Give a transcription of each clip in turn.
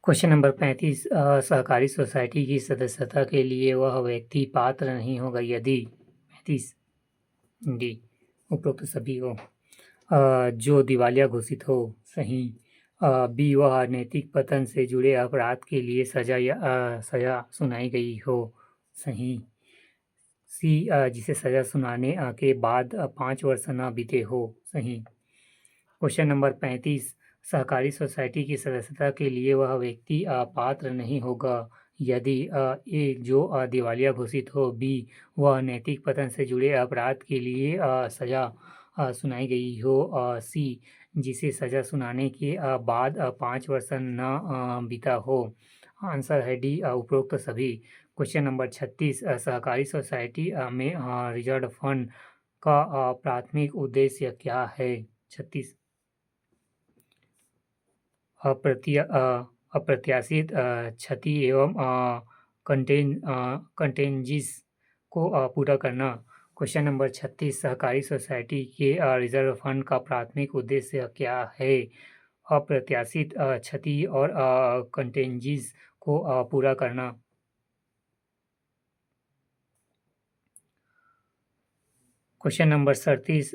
Question number 35 सहकारी society की सदस्यता के लिए वह व्यक्ति पात्र नहीं होगा यदि 35 डी उपरोक्त सभी हो। जो दिवालिया घोषित हो, सही। बी वह नैतिक पतन से जुड़े अपराध के लिए सजा सुनाई गई हो, सही। सी जिसे सजा सुनाने के बाद 5 वर्ष न बीते हो, सही। क्वेश्चन नंबर 35 सहकारी सोसाइटी की सदस्यता के लिए वह व्यक्ति पात्र नहीं होगा यदि ए जो दिवालिया घोषित हो, बी वह नैतिक पतन से जुड़े अपराध के लिए सजा सुनाई गई हो, सी जिसे सजा सुनाने के बाद 5 वर्ष न बीता हो। आंसर है डी उपरोक्त सभी। क्वेश्चन नंबर 36 सहकारी सोसाइटी में रिजर्व फंड का प्राथमिक उद्देश्य क्या है। 36 अप्रत्याशित क्षति एवं कंटेंजिस को पूरा करना। क्वेश्चन नंबर 36 सहकारी सोसाइटी के रिजर्व फंड का प्राथमिक उद्देश्य क्या है। अप्रत्याशित क्षति और कंटेंजिस को पूरा करना। क्वेश्चन नंबर 37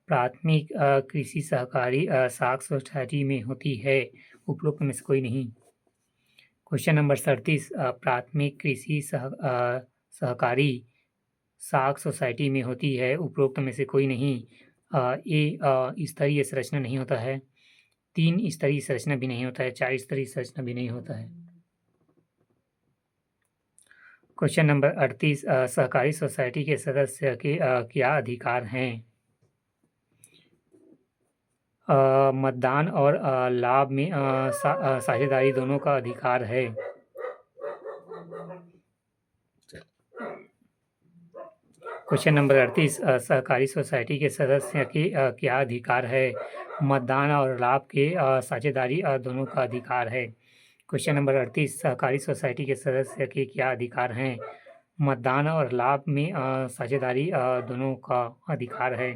प्राथमिक कृषि सहकारी साख सोसाइटी में होती है, उपरोक्त में से कोई नहीं। क्वेश्चन नंबर 37 प्राथमिक कृषि सहकारी साख सोसाइटी में होती है, उपरोक्त में से कोई नहीं। ए स्तरीय संरचना नहीं होता है, 3 स्तरीय संरचना भी नहीं होता है, 4 स्तरीय संरचना भी नहीं होता है। क्वेश्चन नंबर 38 सहकारी सोसाइटी के सदस्य के क्या अधिकार हैं। मतदान और लाभ में साझेदारी दोनों का अधिकार है। क्वेश्चन नंबर 38 सहकारी सोसाइटी के सदस्य के क्या अधिकार है। मतदान और लाभ के साझेदारी दोनों का अधिकार है। क्वेश्चन नंबर 38 सहकारी सोसाइटी के सदस्य के क्या अधिकार हैं। मतदान और लाभ में साझेदारी दोनों का अधिकार है।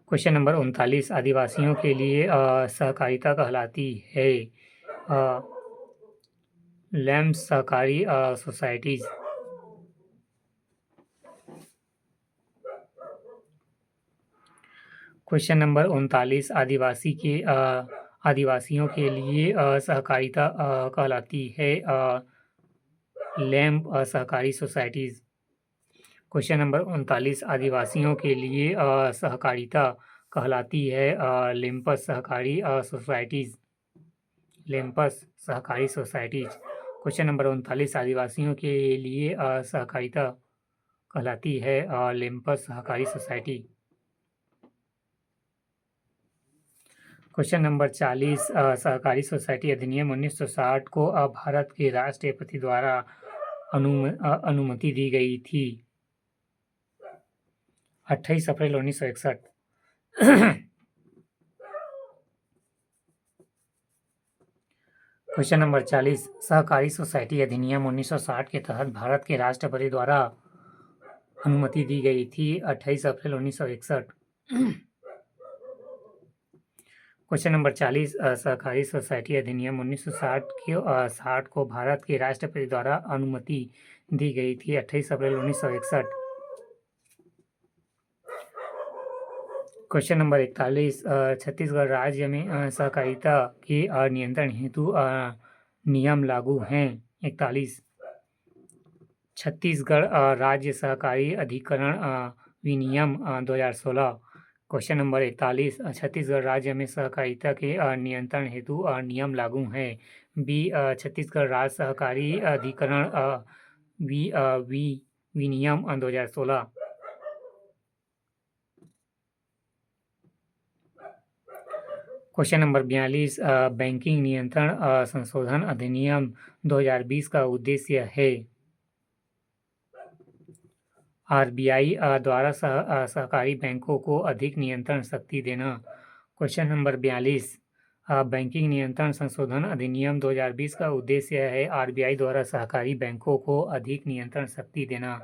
क्वेश्चन नंबर 39 आदिवासियों के लिए सहकारिता कहलाती है। लैम्प सहकारी सोसाइटीज। क्वेश्चन नंबर 39 आदिवासियों के लिए सहकारिता कहलाती है। लैम्प सहकारी सोसाइटीज। क्वेश्चन नंबर 39 आदिवासियों के लिए सहकारिता कहलाती है। लिम्पस सहकारी सोसाइटीज। लिम्पस सहकारी सोसाइटीज। क्वेश्चन नंबर 39 आदिवासियों के लिए सहकारिता कहलाती है। लिम्पस सहकारी सोसाइटी। क्वेश्चन नंबर 40 सहकारी सोसाइटी अधिनियम 1960 को भारत के राष्ट्रपति द्वारा अनुमति दी गई थी। 28 अप्रैल 1961। क्वेश्चन नंबर 40 सहकारी सोसाइटी अधिनियम 1960 के तहत भारत के राष्ट्रपति द्वारा अनुमति दी गई थी। 28 अप्रैल 1961। क्वेश्चन नंबर 40 सहकारी सोसाइटी अधिनियम 1960 को भारत के राष्ट्रपति द्वारा अनुमति दी गई थी। 28 अप्रैल 1961। क्वेश्चन नंबर 41 छत्तीसगढ़ राज्य में सहकारिता के नियंत्रण हेतु नियम लागू हैं। 41 छत्तीसगढ़ राज्य सहकारी अधिकरण विनियम 2016। क्वेश्चन नंबर 41 छत्तीसगढ़ राज्य में सहकारिता के नियंत्रण हेतु नियम लागू हैं। बी छत्तीसगढ़ राज्य सहकारी अधिकरण विनियम 2016। क्वेश्चन नंबर 42 बैंकिंग नियंत्रण संशोधन अधिनियम 2020 का उद्देश्य है। आरबीआई द्वारा सहकारी बैंकों को अधिक नियंत्रण शक्ति देना। क्वेश्चन नंबर 42 बैंकिंग नियंत्रण संशोधन अधिनियम 2020 का उद्देश्य है आरबीआई द्वारा सहकारी बैंकों को अधिक नियंत्रण शक्ति देना।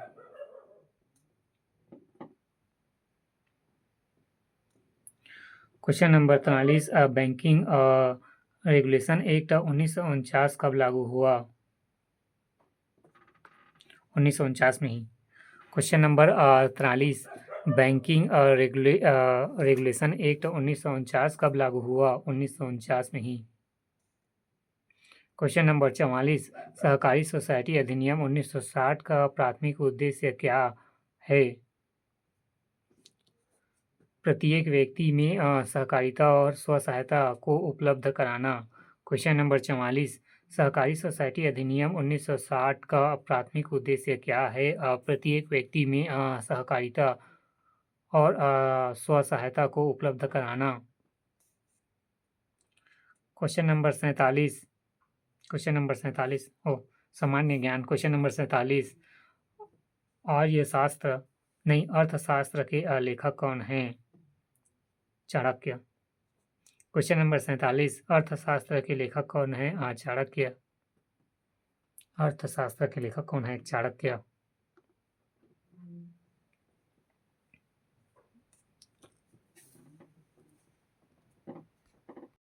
Question number 43 banking regulation act 1949 कब लागू हुआ? 1949 में ही। Question number 43 banking regulation act 1949 कब लागू हुआ? 1949 में ही। क्वेश्चन नंबर 44 सहकारी सोसाइटी अधिनियम 1960 का प्राथमिक उद्देश्य क्या है? प्रत्येक व्यक्ति में सहकारिता और स्वसहायता को उपलब्ध कराना। क्वेश्चन नंबर 44 सहकारी सोसाइटी अधिनियम 1960 का प्राथमिक उद्देश्य क्या है? प्रत्येक व्यक्ति में सहकारिता और स्वसहायता को उपलब्ध कराना। क्वेश्चन नंबर 47 सामान्य ज्ञान। क्वेश्चन नंबर 47 अर्थशास्त्र के लेखक कौन हैं? चाणक्य। क्वेश्चन नंबर 47 अर्थशास्त्र के लेखक कौन है? चाणक्य। अर्थशास्त्र के लेखक कौन है? चाणक्य।